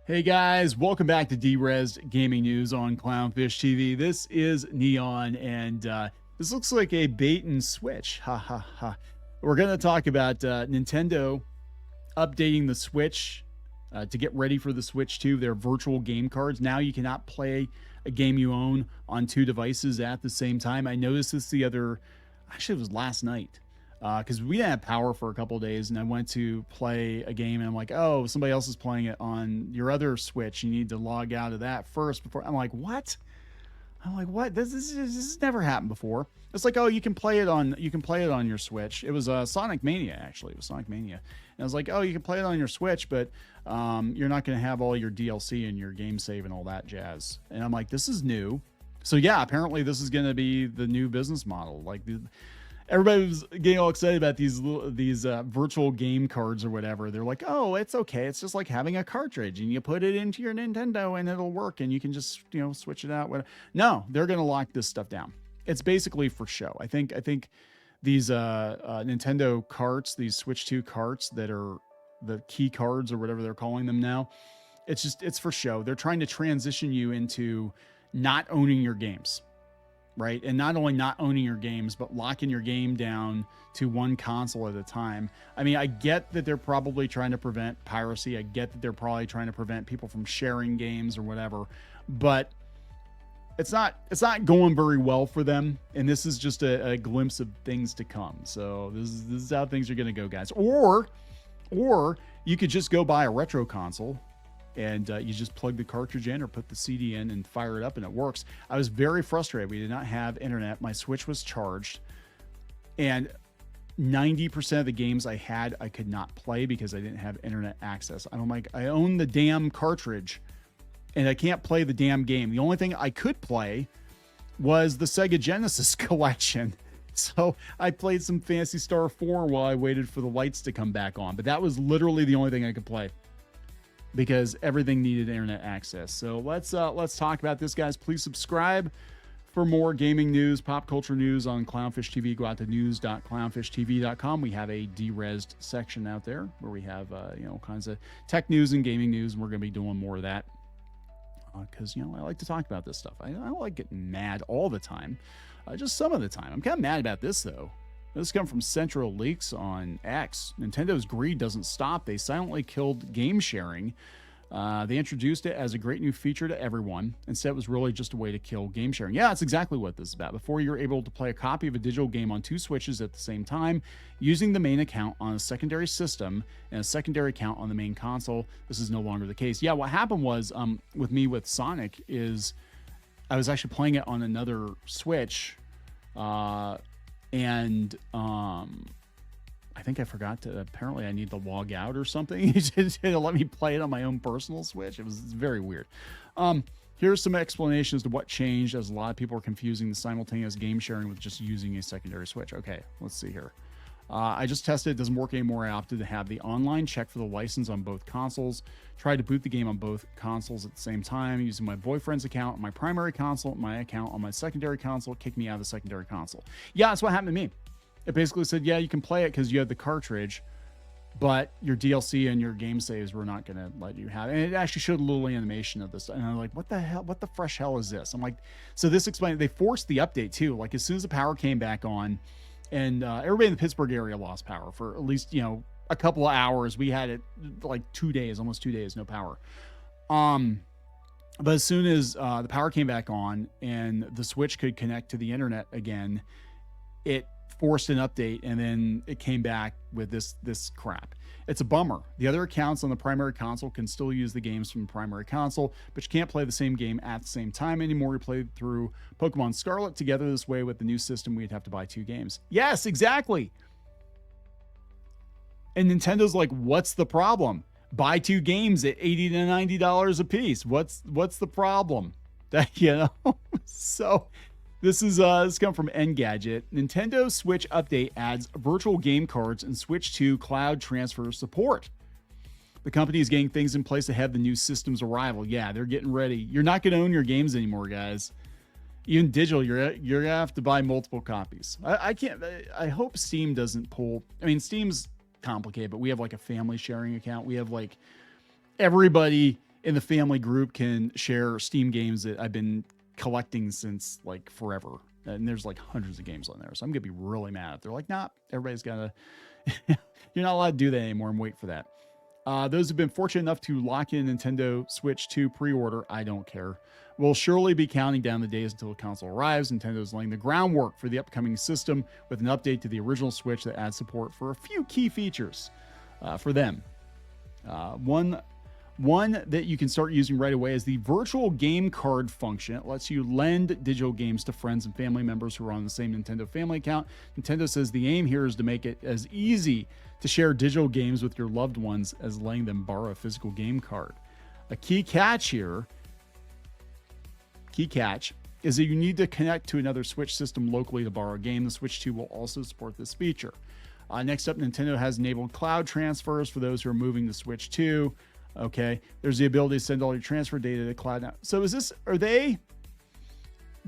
Hey guys, welcome back to D-Res Gaming News on Clownfish TV. This is Kneon, and this looks like a bait and switch. Ha ha ha. We're going to talk about Nintendo updating the Switch to get ready for the Switch 2. Their virtual game cards. Now you cannot play a game you own on two devices at the same time. I noticed this actually it was last night. Because we didn't have power for a couple of days, and I went to play a game, and I'm like, oh, somebody else is playing it on your other Switch. You need to log out of that first before. I'm like, what? This has never happened before. It's like, oh, you can play it on your Switch. It was Sonic Mania, actually. It was Sonic Mania, and I was like, oh, you can play it on your Switch, but you're not going to have all your DLC and your game save and all that jazz. And I'm like, this is new. So yeah, apparently this is going to be the new business model. Everybody was getting all excited about these virtual game cards or whatever. They're like, oh, it's okay. It's just like having a cartridge, and you put it into your Nintendo and it'll work, and you can just switch it out. No, they're gonna lock this stuff down. It's basically for show. I think these Nintendo carts, these Switch 2 carts that are the key cards or whatever they're calling them now, it's for show. They're trying to transition you into not owning your games. Right. And not only not owning your games, but locking your game down to one console at a time. I mean, I get that they're probably trying to prevent piracy. I get that they're probably trying to prevent people from sharing games or whatever, but it's not going very well for them. And this is just a glimpse of things to come. So this is how things are going to go, guys. Or you could just go buy a retro console, and you just plug the cartridge in or put the CD in and fire it up, and it works. I was very frustrated. We did not have internet. My Switch was charged, and 90% of the games I had, I could not play because I didn't have internet access. I'm like, I own the damn cartridge, and I can't play the damn game. The only thing I could play was the Sega Genesis collection. So I played some Phantasy Star 4 while I waited for the lights to come back on, but that was literally the only thing I could play, because everything needed internet access. So let's talk about this, guys. Please subscribe for more gaming news, pop culture news on Clownfish TV. Go out to news.clownfishtv.com. We have a derezzed section out there where we have kinds of tech news and gaming news, and we're going to be doing more of that because I like to talk about this stuff. I don't like getting mad all the time, just some of the time. I'm kind of mad about this though. This comes from Central Leaks on X. Nintendo's greed doesn't stop. They silently killed game sharing. They introduced it as a great new feature to everyone. Instead, it was really just a way to kill game sharing. Yeah, that's exactly what this is about. Before, you're able to play a copy of a digital game on two Switches at the same time, using the main account on a secondary system and a secondary account on the main console. This is no longer the case. Yeah, what happened was, with Sonic, is I was actually playing it on another Switch, and I think I forgot to, apparently I need to log out or something to let me play it on my own personal Switch. It's very weird. Here's some explanation as to what changed, as a lot of people are confusing the simultaneous game sharing with just using a secondary Switch. Okay, let's see here. I just tested. It doesn't work anymore. I opted to have the online check for the license on both consoles. Tried to boot the game on both consoles at the same time using my boyfriend's account on my primary console, my account on my secondary console. It kicked me out of the secondary console. Yeah, that's what happened to me. It basically said, yeah, you can play it because you have the cartridge, but your DLC and your game saves were not going to let you have it. And it actually showed a little animation of this. And I'm like, what the hell? What the fresh hell is this? I'm like, so this explained, they forced the update too. Like as soon as the power came back on, and everybody in the Pittsburgh area lost power for at least, a couple of hours. We had it like 2 days, almost 2 days, no power. But as soon as the power came back on and the Switch could connect to the internet again, it forced an update, and then it came back with this crap. It's a bummer. The other accounts on the primary console can still use the games from the primary console, but you can't play the same game at the same time anymore. We played through Pokemon Scarlet together this way. With the new system, we'd have to buy two games. Yes, exactly. And Nintendo's like, what's the problem? Buy two games at $80 to $90 a piece. What's the problem? So this comes from Engadget. Nintendo Switch update adds virtual game cards and Switch 2 cloud transfer support. The company is getting things in place ahead of the new system's arrival. Yeah, they're getting ready. You're not going to own your games anymore, guys. Even digital, you're going to have to buy multiple copies. I hope Steam doesn't pull. I mean, Steam's complicated, but we have like a family sharing account. We have like everybody in the family group can share Steam games that I've been collecting since like forever. And there's like hundreds of games on there. So I'm going to be really mad if they're like, nah, everybody's got to, you're not allowed to do that anymore and wait for that. Those who've been fortunate enough to lock in Nintendo Switch 2 pre-order, I don't care, will surely be counting down the days until the console arrives. Nintendo is laying the groundwork for the upcoming system with an update to the original Switch that adds support for a few key features for them. One that you can start using right away is the virtual game card function. It lets you lend digital games to friends and family members who are on the same Nintendo family account. Nintendo says the aim here is to make it as easy to share digital games with your loved ones as letting them borrow a physical game card. A key catch is that you need to connect to another Switch system locally to borrow a game. The Switch 2 will also support this feature. Next up, Nintendo has enabled cloud transfers for those who are moving to Switch 2. Okay, there's the ability to send all your transfer data to cloud now. So are they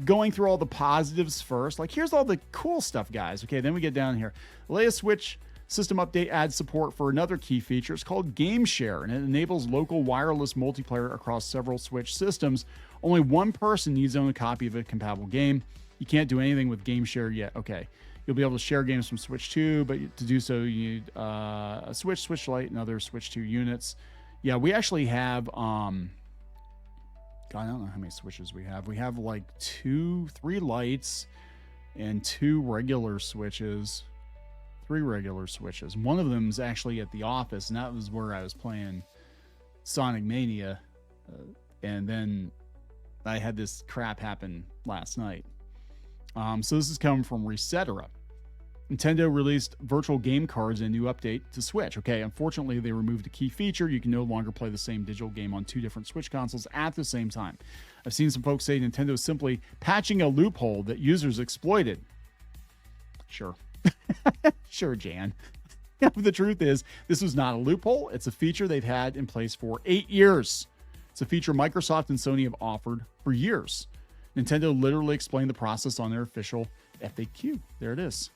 going through all the positives first? Like, here's all the cool stuff, guys. Okay, then we get down here. The latest Switch system update adds support for another key feature. It's called Game Share, and it enables local wireless multiplayer across several Switch systems. Only one person needs to own a copy of a compatible game. You can't do anything with Game Share yet. Okay, you'll be able to share games from Switch 2, but to do so, you need a Switch Lite, and other Switch 2 units. Yeah, we actually have, God, I don't know how many Switches we have. We have like 3 lights and 2 regular Switches. 3 regular Switches. One of them is actually at the office, and that was where I was playing Sonic Mania. And then I had this crap happen last night. So this is coming from Resetera. Nintendo released virtual game cards in a new update to Switch. Okay, unfortunately, they removed a key feature. You can no longer play the same digital game on 2 different Switch consoles at the same time. I've seen some folks say Nintendo is simply patching a loophole that users exploited. Sure. Sure, Jan. The truth is, this was not a loophole. It's a feature they've had in place for 8 years. It's a feature Microsoft and Sony have offered for years. Nintendo literally explained the process on their official FAQ. There it is.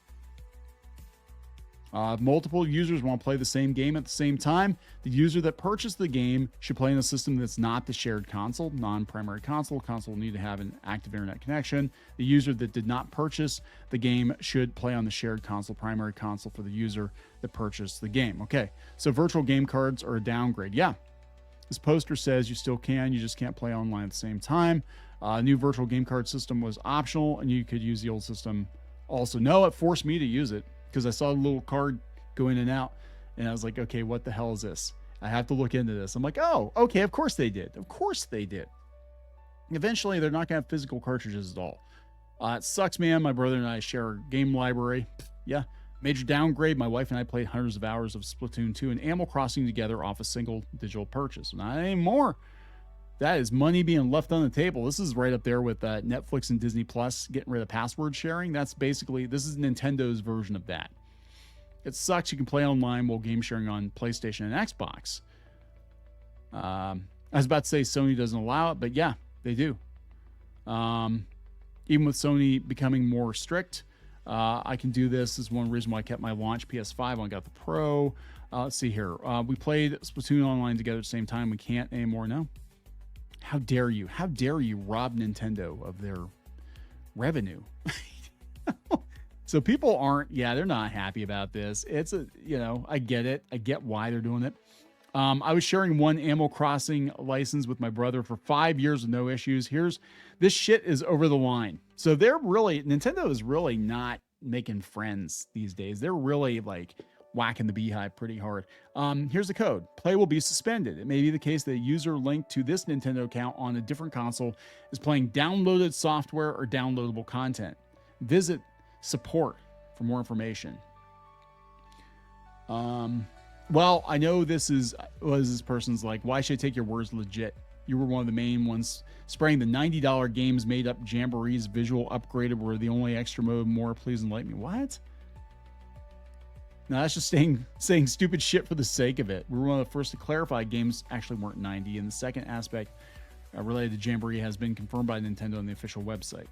Multiple users want to play the same game at the same time. The user that purchased the game should play in a system that's not the shared console, non-primary console. Console will need to have an active internet connection. The user that did not purchase the game should play on the shared console, primary console for the user that purchased the game. Okay, so virtual game cards are a downgrade. Yeah, this poster says you still can, you just can't play online at the same time. New virtual game card system was optional, and you could use the old system also. No, it forced me to use it, because I saw a little card go in and out, and I was like, okay, what the hell is this? I have to look into this. I'm like, oh, okay, of course they did. Of course they did. Eventually, they're not going to have physical cartridges at all. It sucks, man. My brother and I share a game library. Yeah, major downgrade. My wife and I played hundreds of hours of Splatoon 2 and Animal Crossing together off a single digital purchase. Not anymore. That is money being left on the table. This is right up there with Netflix and Disney Plus getting rid of password sharing. That's basically, this is Nintendo's version of that. It sucks you can play online while game sharing on PlayStation and Xbox. I was about to say Sony doesn't allow it, but yeah, they do. Even with Sony becoming more strict, I can do this. This is one reason why I kept my launch PS5 when I got the Pro. Let's see here. We played Splatoon online together at the same time. We can't anymore, no. How dare you? How dare you rob Nintendo of their revenue? So people aren't, they're not happy about this. It's I get it. I get why they're doing it. I was sharing one Animal Crossing license with my brother for 5 years with no issues. This shit is over the line. So Nintendo is really not making friends these days. They're really like whacking the beehive pretty hard. Here's the code. Play will be suspended. It may be the case that a user linked to this Nintendo account on a different console is playing downloaded software or downloadable content. Visit support for more information. Well, I know this person's like, why should I take your words legit? You were one of the main ones spraying the $90 games made up Jamboree's visual upgraded were the only extra mode. More, please enlighten me. What? No, that's just saying stupid shit for the sake of it. We were one of the first to clarify games actually weren't 90. And the second aspect related to Jamboree has been confirmed by Nintendo on the official website.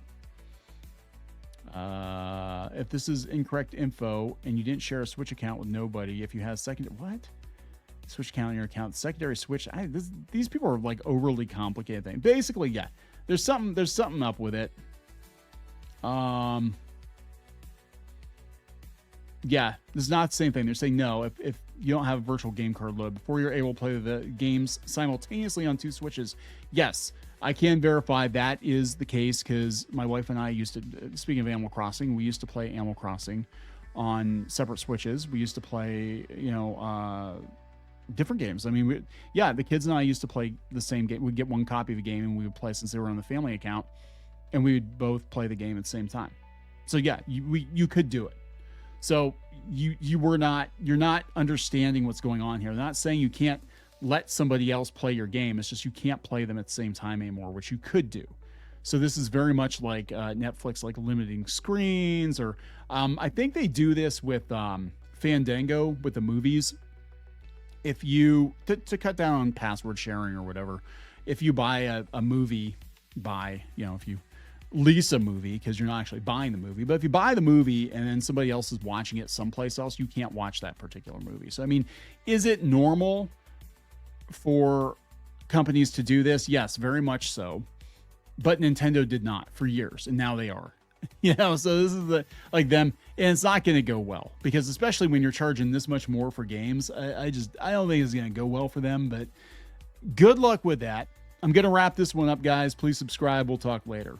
If this is incorrect info and you didn't share a Switch account with nobody, if you had a second, what? Switch count on your account. Secondary switch. These people are like overly complicated things. Basically, yeah. There's something up with it. Yeah, this is not the same thing. They're saying no, if you don't have a virtual game card load before you're able to play the games simultaneously on 2 switches. Yes, I can verify that is the case because my wife and I used to, speaking of Animal Crossing, we used to play Animal Crossing on separate switches. We used to play, different games. I mean, the kids and I used to play the same game. We'd get one copy of the game and we would play since they were on the family account, and we would both play the game at the same time. So yeah, you could do it. So you're not understanding what's going on here. They're not saying you can't let somebody else play your game. It's just you can't play them at the same time anymore, which you could do. So this is very much like Netflix, like limiting screens, or I think they do this with Fandango with the movies. If you to cut down on password sharing or whatever, if you buy a movie if you lease a movie, because you're not actually buying the movie, but if you buy the movie and then somebody else is watching it someplace else, you can't watch that particular movie. So I mean, is it normal for companies to do this? Yes, very much so. But Nintendo did not for years, and now they are. So this is them, and it's not going to go well, because especially when you're charging this much more for games, I don't think it's going to go well for them. But good luck with that. I'm going to wrap this one up, guys. Please subscribe. We'll talk later.